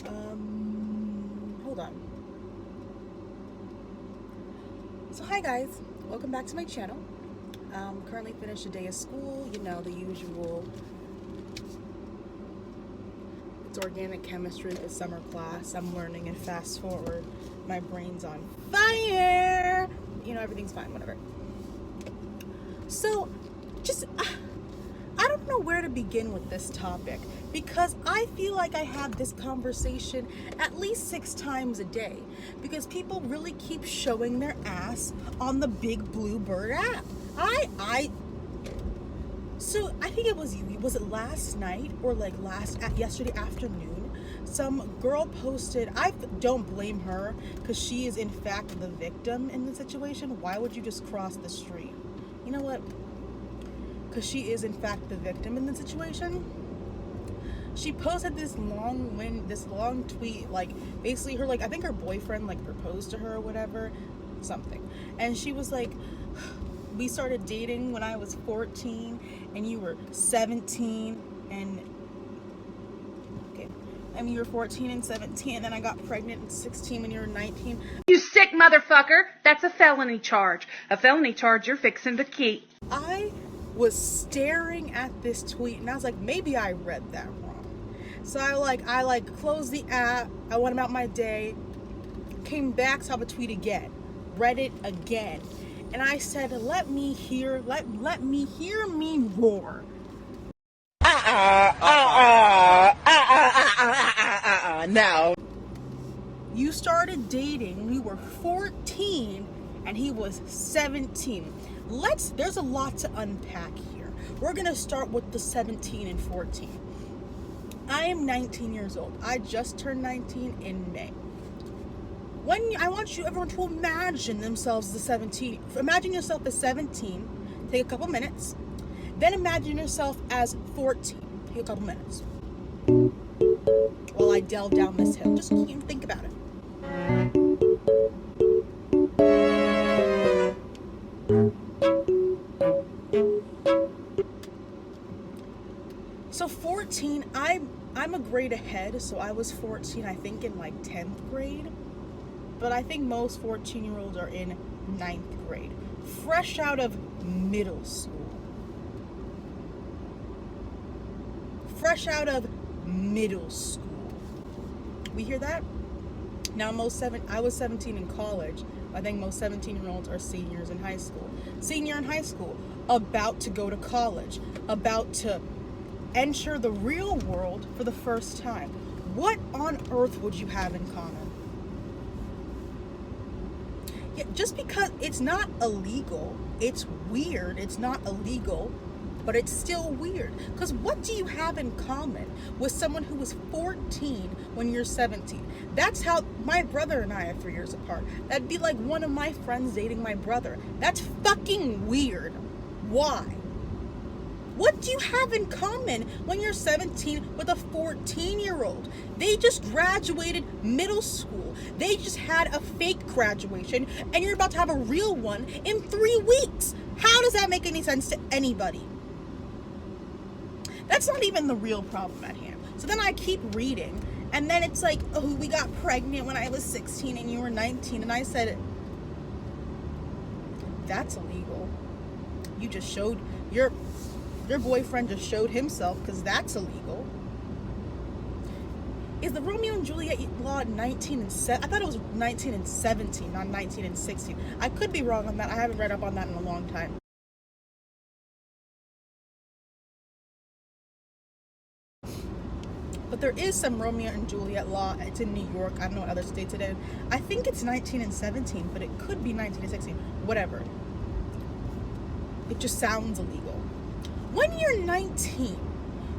Hold on. So hi guys, welcome back to my channel. Currently finished a day of school, you know, the usual. It's organic chemistry, it's summer class. I'm learning and fast forward. My brain's on fire. You know, everything's fine, whatever. So, I don't know where to begin with this topic because I feel like I have this conversation at least 6 times a day because people really keep showing their ass on the Big Blue Bird app. So I think it was it last night or like yesterday afternoon? Some girl posted, I don't blame her because she is in fact the victim in the situation. Why would you just cross the street? You know what? Because she is in fact the victim in the situation. She posted this long tweet, like basically her, like I think her boyfriend like proposed to her or whatever, something, and she was like, we started dating when I was 14 and you were 17 and you were 14 and 17 and then I got pregnant at 16 when you were 19. You sick motherfucker! That's a felony charge. A felony charge you're fixing to keep. I was staring at this tweet and I was like, maybe I read that wrong. So I closed the app, I went about my day, came back, saw the tweet again, read it again, and I said, let me hear me roar. No. You started dating when you were 14 and he was 17. There's a lot to unpack here. We're gonna start with the 17 and 14. I am 19 years old. I just turned 19 in May. I want everyone to imagine themselves as 17. Imagine yourself as 17. Take a couple minutes. Then imagine yourself as 14. Take a couple minutes. While I delve down this hill. Just think about it. So 14, I'm a grade ahead, so I was 14, I think in like 10th grade. But I think most 14-year-olds are in 9th grade. Fresh out of middle school. Fresh out of middle school. We hear that? Now I was 17 in college. I think most 17-year-olds are seniors in high school. Senior in high school, about to go to college, about to enter the real world for the first time. What on earth would you have in common? Yeah, just because it's not illegal, it's weird. It's not illegal, but it's still weird. Because what do you have in common with someone who was 14 when you're 17? That's how my brother and I are 3 years apart. That'd be like one of my friends dating my brother. That's fucking weird. Why? What do you have in common when you're 17 with a 14-year-old? They just graduated middle school. They just had a fake graduation, and you're about to have a real one in 3 weeks. How does that make any sense to anybody? That's not even the real problem at hand. So then I keep reading, and then it's like, oh, we got pregnant when I was 16 and you were 19, and I said, that's illegal. You just showed your boyfriend just showed himself, because that's illegal. Is the Romeo and Juliet law 19 and 7? I thought it was 19 and 17, not 19 and 16. I could be wrong on that. I haven't read up on that in a long time. But there is some Romeo and Juliet law. It's in New York. I don't know what other states it is. I think it's 19 and 17, but it could be 19 and 16. Whatever. It just sounds illegal. When you're 19,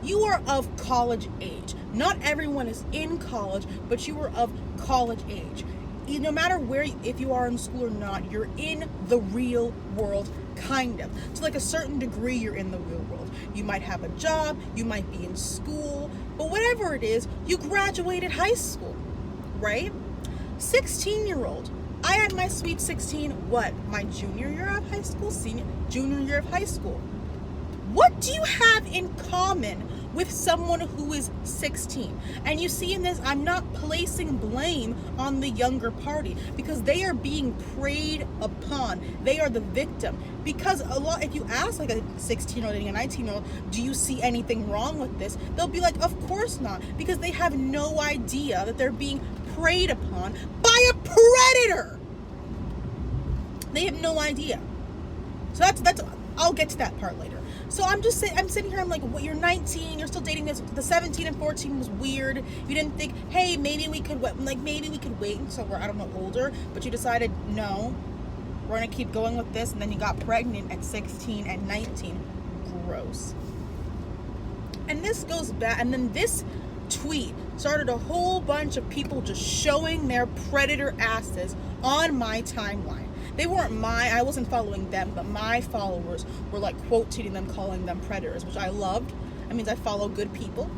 you are of college age. Not everyone is in college, but you are of college age. No matter if you are in school or not, you're in the real world, kind of. To like a certain degree, you're in the real world. You might have a job, you might be in school, but whatever it is, you graduated high school, right? 16-year-old. I had my sweet 16, my junior year of high school? Junior year of high school. What do you have in common with someone who is 16. And you see in this, I'm not placing blame on the younger party, because they are being preyed upon. They are the victim. Because if you ask like a 16-year-old dating a 19-year-old, do you see anything wrong with this? They'll be like, of course not, because they have no idea that they're being preyed upon by a predator. They have no idea. So that's I'll get to that part later. So I'm sitting here, I'm like, well, you're 19, you're still dating this. The 17 and 14 was weird. You didn't think, hey, maybe we could wait until we're, I don't know, older, but you decided, no, we're gonna keep going with this, and then you got pregnant at 16 and 19. Gross. And this goes back, and then this tweet started a whole bunch of people just showing their predator asses on my timeline. They weren't I wasn't following them, but my followers were like quote tweeting them, calling them predators, which I loved. That means I follow good people.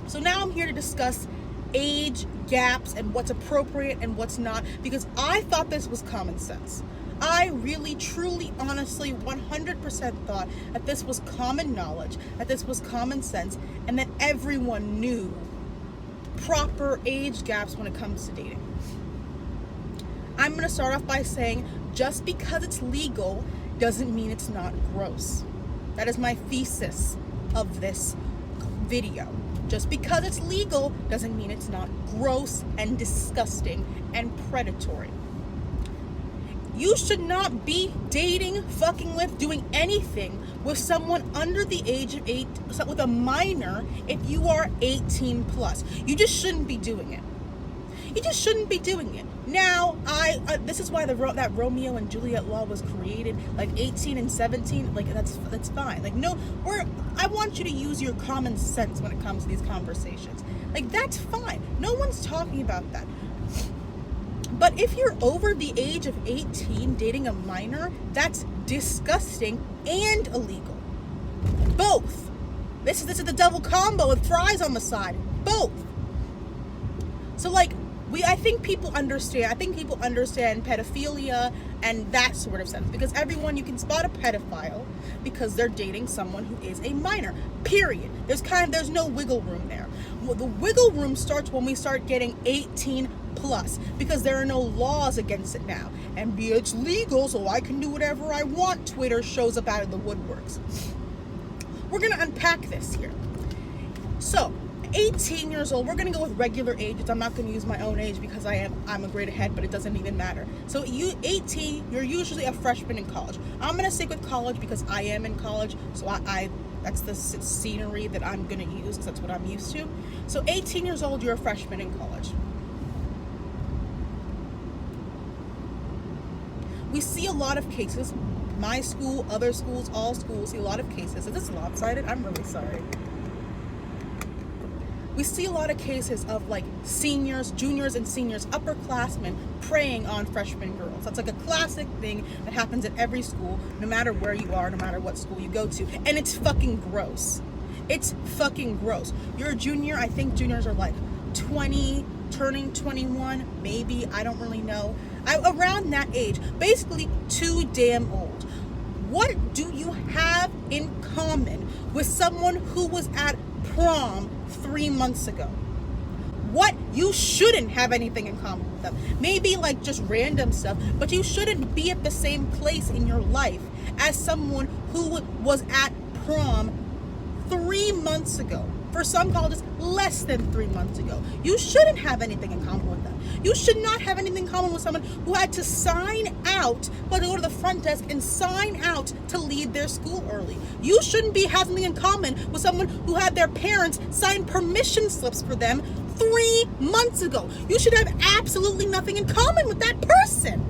So now I'm here to discuss age gaps and what's appropriate and what's not, because I thought this was common sense. I really, truly, honestly, 100% thought that this was common knowledge, that this was common sense, and that everyone knew proper age gaps when it comes to dating. I'm going to start off by saying, just because it's legal doesn't mean it's not gross. That is my thesis of this video. Just because it's legal doesn't mean it's not gross and disgusting and predatory. You should not be dating, fucking with, doing anything with someone under the age of 8, with a minor, if you are 18 plus. You just shouldn't be doing it. You just shouldn't be doing it. Now, this is why that Romeo and Juliet law was created, like 18 and 17, like that's fine. Like, no, I want you to use your common sense when it comes to these conversations. Like, that's fine. No one's talking about that. But if you're over the age of 18 dating a minor, that's disgusting and illegal. Both. This is the double combo with fries on the side. Both. So, like, I think people understand pedophilia and that sort of sense, because you can spot a pedophile because they're dating someone who is a minor, period. There's no wiggle room there. Well, the wiggle room starts when we start getting 18 plus, because there are no laws against it now. And it's legal, so I can do whatever I want. Twitter shows up out of the woodworks. We're going to unpack this here. So, 18 years old, we're going to go with regular ages. I'm not going to use my own age because I'm a grade ahead, but it doesn't even matter. So 18, you're usually a freshman in college. I'm going to stick with college because I am in college, so that's the scenery that I'm going to use because that's what I'm used to. So 18 years old, you're a freshman in college. We see a lot of cases, my school, other schools, all schools, see a lot of cases. Is this lopsided? I'm really sorry. We see a lot of cases of like seniors, juniors, and seniors, upperclassmen preying on freshman girls. That's like a classic thing that happens at every school, no matter where you are, no matter what school you go to. And it's fucking gross. It's fucking gross. You're a junior. I think juniors are like 20, turning 21, maybe. I don't really know. Around that age. Basically, too damn old. What do you have in common with someone who was at prom 3 months ago? What? You shouldn't have anything in common with them. Maybe like just random stuff, but you shouldn't be at the same place in your life as someone who was at prom 3 months ago. For some colleges, less than 3 months ago. You shouldn't have anything in common with them. You should not have anything in common with someone who had to sign out, but to go to the front desk and sign out to leave their school early. You shouldn't be having in common with someone who had their parents sign permission slips for them 3 months ago. You should have absolutely nothing in common with that person.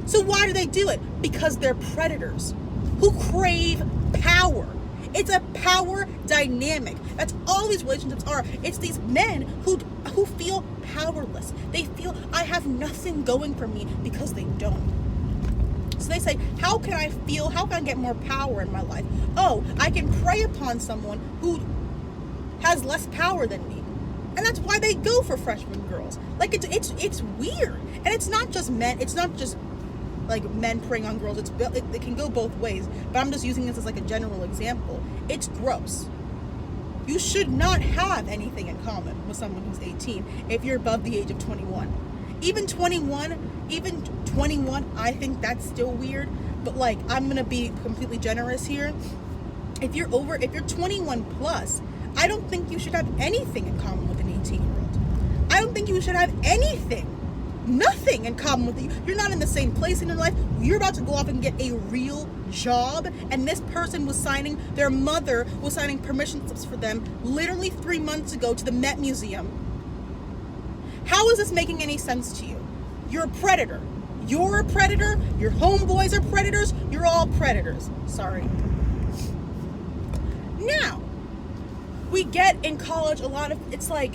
So why do they do it? Because they're predators who crave power. It's a power dynamic. That's all these relationships are. It's these men who feel powerless. They feel I have nothing going for me because they don't. So they say, how can I get more power in my life? Oh, I can prey upon someone who has less power than me. And that's why they go for freshman girls. Like it's weird. And it's not just men. It's not just like men preying on girls. It can go both ways, but I'm just using this as like a general example. It's gross. You should not have anything in common with someone who's 18 if you're above the age of 21. Even 21, I think that's still weird. But like, I'm gonna be completely generous here. If you're 21 plus, I don't think you should have anything in common with an 18-year-old. I don't think you should have nothing in common with you. You're not in the same place in your life. You're about to go off and get a real job, and this person their mother was signing permission slips for them literally 3 months ago to the Met Museum. How is this making any sense to you? You're a predator. You're a predator. Your homeboys are predators. You're all predators. Sorry. Now, we get in college a lot of, it's like,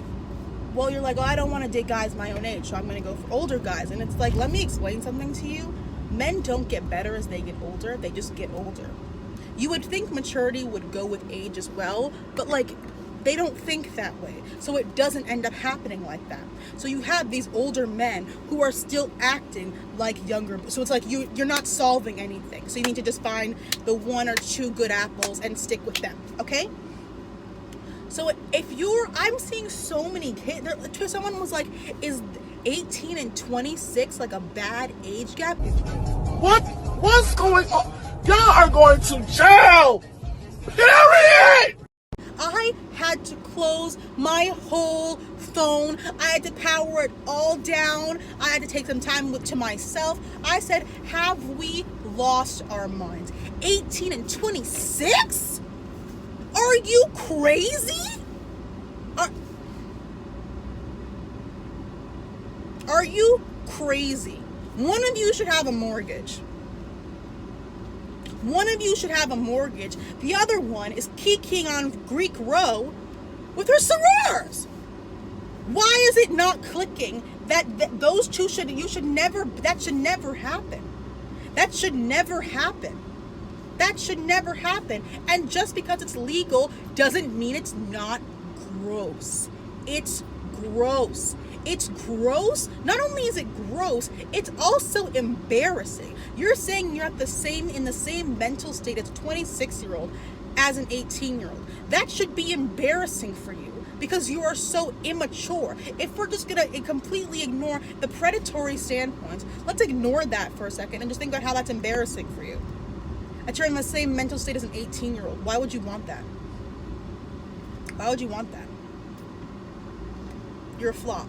well, you're like, oh, I don't want to date guys my own age, so I'm going to go for older guys. And it's like, let me explain something to you. Men don't get better as they get older. They just get older. You would think maturity would go with age as well, but like, they don't think that way. So it doesn't end up happening like that. So you have these older men who are still acting like younger. So it's like you're not solving anything. So you need to just find the 1 or 2 good apples and stick with them. Okay? So I'm seeing so many kids. Someone was like, is 18 and 26 like a bad age gap? What's going on? Y'all are going to jail! Period! I had to close my whole phone. I had to power it all down. I had to take some time to myself. I said, have we lost our minds? 18 and 26? Are you crazy? Are you crazy? One of you should have a mortgage. One of you should have a mortgage. The other one is kikiing on Greek row with her sorors. Why is it not clicking that those two that should never happen. That should never happen. That should never happen. And just because it's legal doesn't mean it's not gross. It's gross. It's gross. Not only is it gross, it's also embarrassing. You're saying you're in the same mental state as a 26-year-old as an 18-year-old. That should be embarrassing for you because you are so immature. If we're just going to completely ignore the predatory standpoints, let's ignore that for a second and just think about how that's embarrassing for you. That you're in the same mental state as an 18-year-old. Why would you want that? Why would you want that? You're a flop.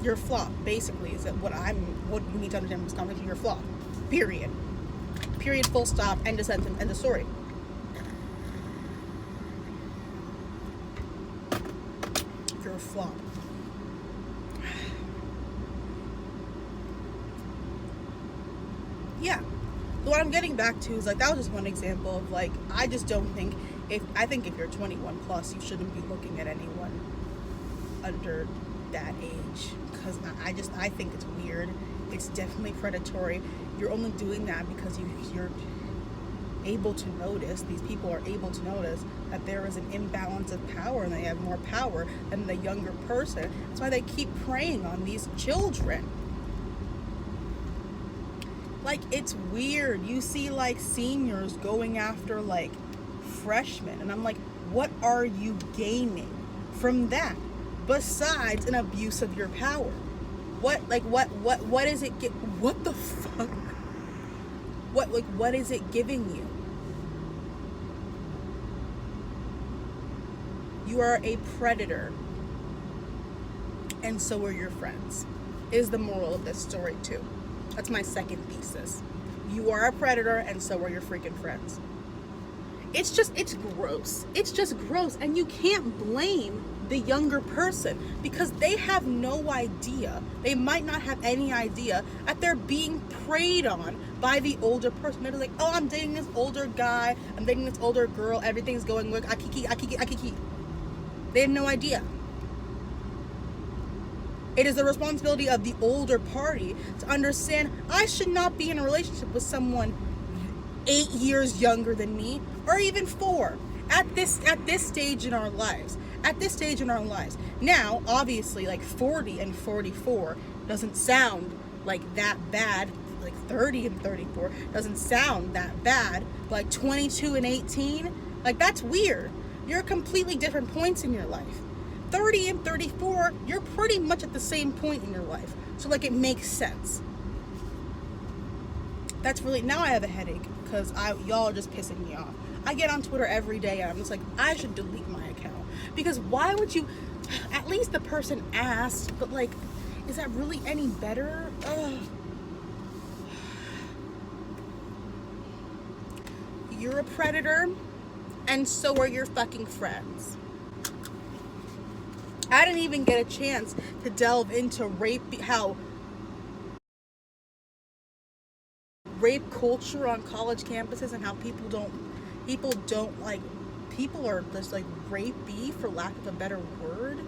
You're a flop, basically, is that what you need to understand from this conversation. You're a flop. Period. Period, full stop, end of sentence, end of story. You're a flop. Yeah. So what I'm getting back to is, like, that was just one example of, like, I just don't think, I think if you're 21 plus, you shouldn't be looking at anyone under that age, because I think it's weird. It's definitely predatory. You're only doing that because you're able to notice, these people are able to notice that there is an imbalance of power and they have more power than the younger person. That's why they keep preying on these children. Like, it's weird. You see, like, seniors going after, like, freshmen, and I'm like, what are you gaining from that besides an abuse of your power? What is it what the fuck? What is it giving you? You are a predator, and so are your friends, is the moral of this story too. That's my second thesis. You are a predator, and so are your freaking friends. It's gross. It's just gross. And you can't blame the younger person because they have no idea. They might not have any idea that they're being preyed on by the older person. They're like, oh, I'm dating this older guy. I'm dating this older girl. Everything's going good. Akiki. They have no idea. It is the responsibility of the older party to understand I should not be in a relationship with someone 8 years younger than me, or even 4, at this stage in our lives. Now, obviously, like 40 and 44 doesn't sound like that bad. Like 30 and 34 doesn't sound that bad. But like 22 and 18, like, that's weird. You're at completely different points in your life. 30 and 34, you're pretty much at the same point in your life. So like it makes sense. That's really, now I have a headache because y'all are just pissing me off. I get on Twitter every day and I'm just like, I should delete my account. Because why would you, at least the person asked, but like, is that really any better? Ugh. You're a predator, and so are your fucking friends. I didn't even get a chance to delve into how rape culture on college campuses and how people are just like rapey, for lack of a better word.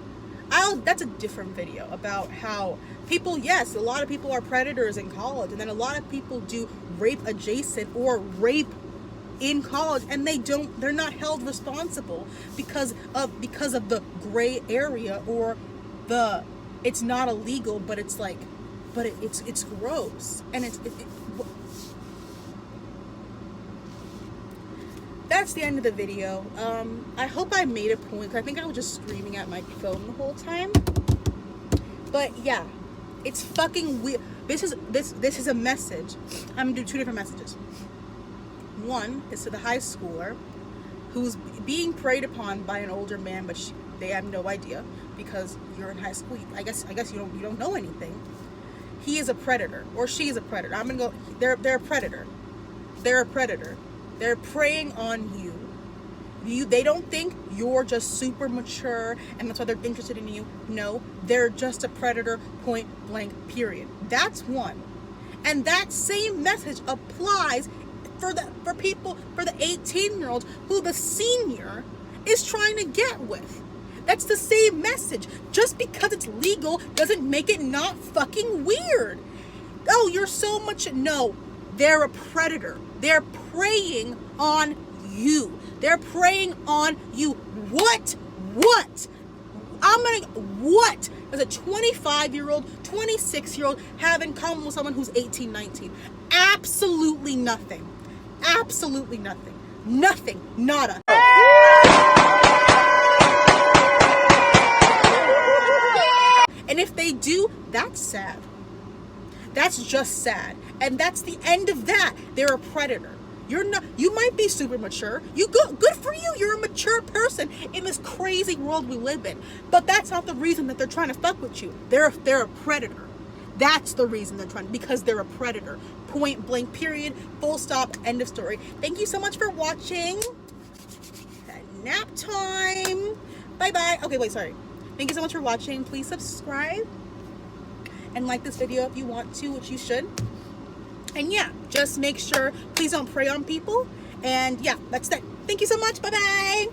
That's a different video about how people, yes, a lot of people are predators in college, and then a lot of people do rape adjacent or rape in college, and they're not held responsible because of the gray area, or it's not illegal, but it's like, it's gross, and that's the end of the video. I hope I made a point, because I think I was just screaming at my phone the whole time. But yeah, it's fucking weird. This is a message. I'm gonna do two different messages. One is to the high schooler who's being preyed upon by an older man, but they have no idea, because you're in high school. I guess you don't know anything. He is a predator, or she is a predator. I'm gonna go. They're a predator. They're a predator. They're preying on you. They don't think you're just super mature and that's why they're interested in you. No, they're just a predator, point blank, period. That's one. And that same message applies for the 18-year-olds who the senior is trying to get with. That's the same message. Just because it's legal doesn't make it not fucking weird. Oh, you're so much. No, they're a predator. They're preying on you. They're preying on you. What? What does a 25-year-old, 26-year-old have in common with someone who's 18, 19? Absolutely nothing. Absolutely nothing. Nothing. Nada. And if they do, that's sad. That's just sad. And that's the end of that. They're a predator. You might be super mature. Good for you. You're a mature person in this crazy world we live in. But that's not the reason that they're trying to fuck with you. They're a predator. That's the reason they're trying, because they're a predator. Point blank, period, full stop, end of story. Thank you so much for watching. Nap time. Bye-bye. Okay, wait, sorry. Thank you so much for watching. Please subscribe and like this video if you want to, which you should. And yeah, just make sure, please don't prey on people. And yeah, that's that. Thank you so much. Bye-bye.